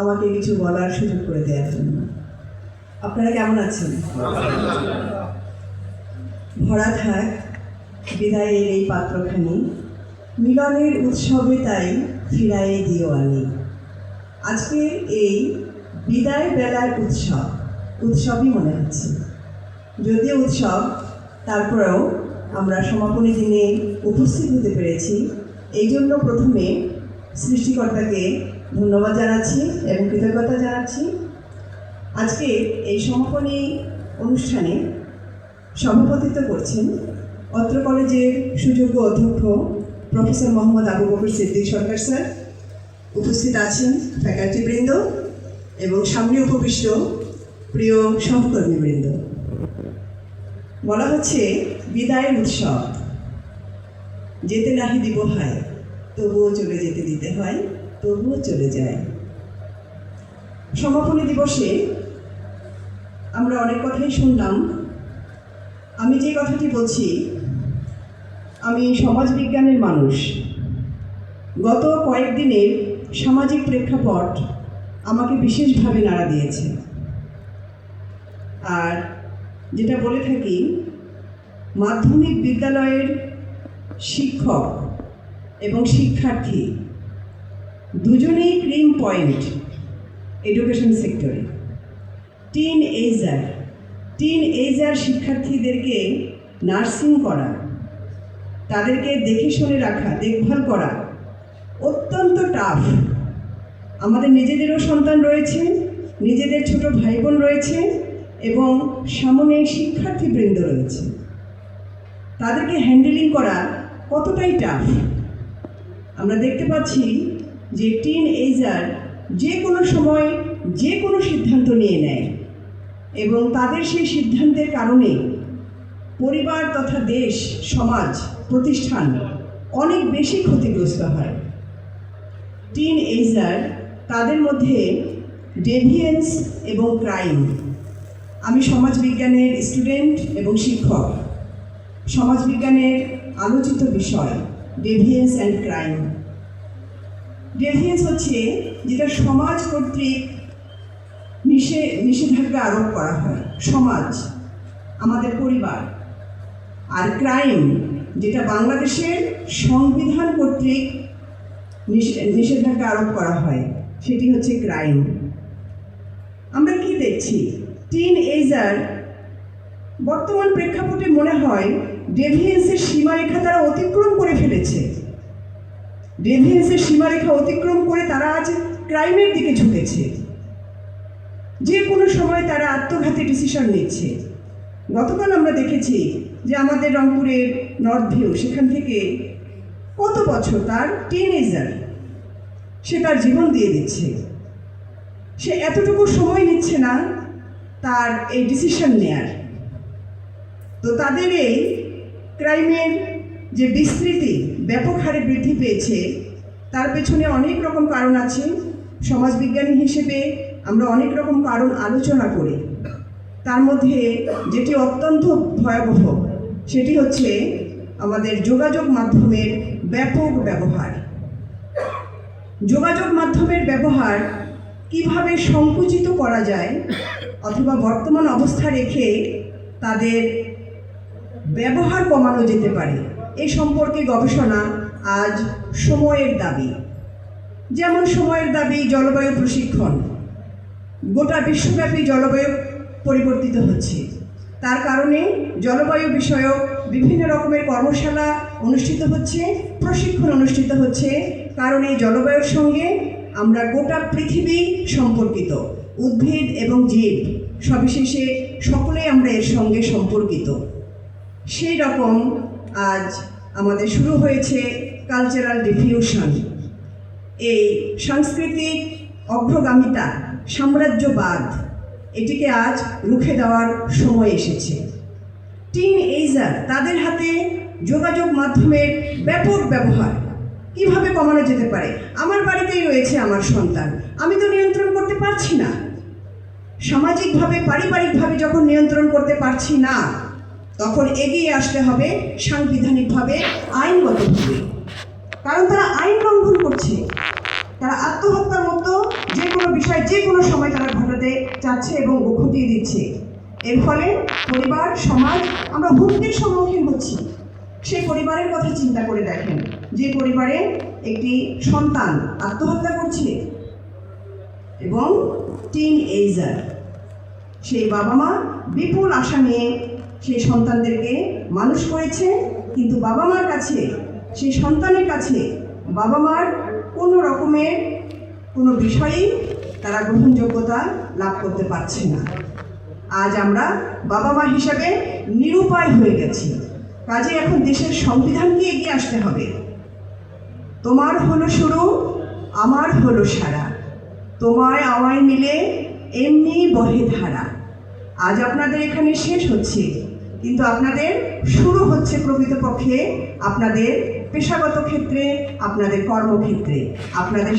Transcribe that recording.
আমাকে কিছু বলার সুযোগ করে দেওয়ার জন্য। আপনারা কেমন আছেন? ভরা থাক বিদায়ের এই পাত্রখানি, মিলনের উৎসবে তাই ফিরায়ে দিও আনি। আজকের এই বিদায় বেলার উৎসবই মনে হচ্ছে। যদিও উৎসব, তারপরেও আমরা সমাপনী দিনে উপস্থিত হতে পেরেছি। এই জন্য প্রথমে সৃষ্টিকর্তাকে ধন্যবাদ জানাচ্ছি এবং কৃতজ্ঞতা জানাচ্ছি। আজকে এই সমাপনী অনুষ্ঠানে সভাপতিত্ব করছেন অত্র কলেজের সুযোগ্য অধ্যক্ষ প্রফেসর মোহাম্মদ আবু বকর সিদ্দিক সরকার স্যার। উপস্থিত আছেন ফ্যাকাল্টিবৃন্দ এবং সামনে উপবিষ্ট প্রিয় সহকর্মীবৃন্দ। বলা হচ্ছে বিদায়ের উৎসব, যেতে নাহি দিব হায়, তবুও চলে যেতে দিতে হয়, তবুও চলে যায়। সমাপনী দিবসে আমরা অনেক কথাই শুনলাম। আমি যে কথাটি বলছি, আমি সমাজবিজ্ঞানের মানুষ। গত কয়েকদিনের সামাজিক প্রেক্ষাপট আমাকে বিশেষভাবে নাড়া দিয়েছে। আর যেটা বলে থাকি, মাধ্যমিক বিদ্যালয়ের শিক্ষক এবং শিক্ষার্থী দুজনেই ক্রিম পয়েন্ট এডুকেশন সেক্টরে। টিন এইজার শিক্ষার্থীদেরকে নার্সিং করা, তাদেরকে দেখে শুনে রাখা, দেখভাল করা অত্যন্ত টাফ। আমাদের নিজেদেরও সন্তান রয়েছে, নিজেদের ছোট ভাই বোন রয়েছে এবং সামনে শিক্ষার্থীবৃন্দ রয়েছে। তাদেরকে হ্যান্ডেলিং করা কতটাই টাফ। আমরা দেখতে পাচ্ছি যে টিন এইজার যে কোনো সময় যে কোনো সিদ্ধান্ত নিয়ে নেয় এবং তাদের সেই সিদ্ধান্তের কারণে পরিবার তথা দেশ, সমাজ, প্রতিষ্ঠান অনেক বেশি ক্ষতিগ্রস্ত হয়। টিন এইজার, তাদের মধ্যে ডেভিয়েন্স এবং ক্রাইম। আমি সমাজবিজ্ঞানের স্টুডেন্ট এবং শিক্ষক। সমাজবিজ্ঞানের আলোচিত বিষয় ডেভিয়েন্স অ্যান্ড ক্রাইম। ডেভিয়েন্স হচ্ছে যেটা সমাজ কর্তৃক নিষেধাজ্ঞা আরোপ করা হয়, সমাজ, আমাদের পরিবার। আর ক্রাইম যেটা বাংলাদেশের সংবিধান কর্তৃক নিষেধাজ্ঞা আরোপ করা হয়, সেটি হচ্ছে ক্রাইম। আমরা কি দেখছি? টিন এইজার বর্তমান প্রেক্ষাপটে মনে হয় ডেভিয়েন্সের সীমারেখা তারা অতিক্রম করে ফেলেছে। ডেভিয়েন্সের সীমারেখা অতিক্রম করে তারা আজ ক্রাইমের দিকে ঝুঁকেছে। যে কোনো সময় তারা আত্মঘাতী ডিসিশন নিচ্ছে। গতকাল আমরা দেখেছি যে আমাদের রংপুরের নর্থ ভিউ, সেখান থেকে কত বছর তার টিনএজার, সে তার জীবন দিয়ে দিচ্ছে। সে এতটুকু সময় নিচ্ছে না তার এই ডিসিশন নেয়ার। তো তাদের এই ক্রাইমের যে বিস্তৃতি ব্যাপক হারে বৃদ্ধি পেয়েছে, তার পেছনে অনেক রকম কারণ আছে। সমাজবিজ্ঞানী হিসেবে আমরা অনেক রকম কারণ আলোচনা করি। তার মধ্যে যেটি অত্যন্ত ভয়াবহ, সেটি হচ্ছে আমাদের যোগাযোগ মাধ্যমের ব্যাপক ব্যবহার। যোগাযোগ মাধ্যমের ব্যবহার কিভাবে সংকুচিত করা যায় অথবা বর্তমান অবস্থা রেখে তাদের ব্যবহার কমানো যেতে পারে, এ সম্পর্কে গবেষণা আজ সময়ের দাবি। যেমন সময়ের দাবি জলবায়ু প্রশিক্ষণ। গোটা বিশ্বব্যাপী জলবায়ু পরিবর্তিত হচ্ছে, তার কারণে জলবায়ু বিষয়ক বিভিন্ন রকমের কর্মশালা অনুষ্ঠিত হচ্ছে, প্রশিক্ষণ অনুষ্ঠিত হচ্ছে। কারণ এই জলবায়ুর সঙ্গে আমরা গোটা পৃথিবী সম্পর্কিত, উদ্ভিদ এবং জীব সবিশেষে সকলেই আমরা এর সঙ্গে সম্পর্কিত। সেই রকম আজ আমাদের শুরু হয়েছে কালচারাল ডিফিউশন। এই সাংস্কৃতিক অগ্রগামিতা, সাম্রাজ্যবাদ, এটিকে আজ রুখে দেওয়ার সময় এসেছে। টিন এইজার, তাদের হাতে যোগাযোগ মাধ্যমের ব্যাপক ব্যবহার কিভাবে কমানো যেতে পারে? আমার বাড়িতেই রয়েছে আমার সন্তান, আমি তো নিয়ন্ত্রণ করতে পারছি না। সামাজিকভাবে, পারিবারিকভাবে যখন নিয়ন্ত্রণ করতে পারছি না, তখন এগিয়ে আসতে হবে সাংবিধানিকভাবে, আইনগতভাবে। কারণ তারা আইন লঙ্ঘন করছে। তারা আত্মহত্যার মতো যে কোনো বিষয় যে কোনো সময় তারা ঘটাতে চাচ্ছে এবং ঘটিয়ে দিচ্ছে। এর ফলে পরিবার, সমাজ আমরা হুমকির সম্মুখীন হচ্ছি। সেই পরিবারের কথা চিন্তা করে দেখেন, যে পরিবারে একটি সন্তান আত্মহত্যা করছে এবং টিন এজার, সেই বাবা মা বিপুল আশা নিয়ে সেই সন্তানদেরকে মানুষ করেছে, কিন্তু বাবা মার কাছে, সেই সন্তানের কাছে বাবা মার কোনো রকমের কোনো বিষয়েই তারা গ্রহণযোগ্যতা লাভ করতে পারছে না। আজ আমরা বাবা মা হিসাবে নিরুপায় হয়ে গেছি। কাজে এখন দেশের সংবিধানকে এগিয়ে আসতে হবে। তোমার হলো শুরু, আমার হলো সারা, তোমায় আমায় মিলে এমনি বহে ধারা। আজ আপনাদের এখানে শেষ হচ্ছে, কিন্তু আপনাদের শুরু হচ্ছে প্রকৃতপক্ষে আপনাদের পেশাগত ক্ষেত্রে, আপনাদের কর্মক্ষেত্রে, আপনাদের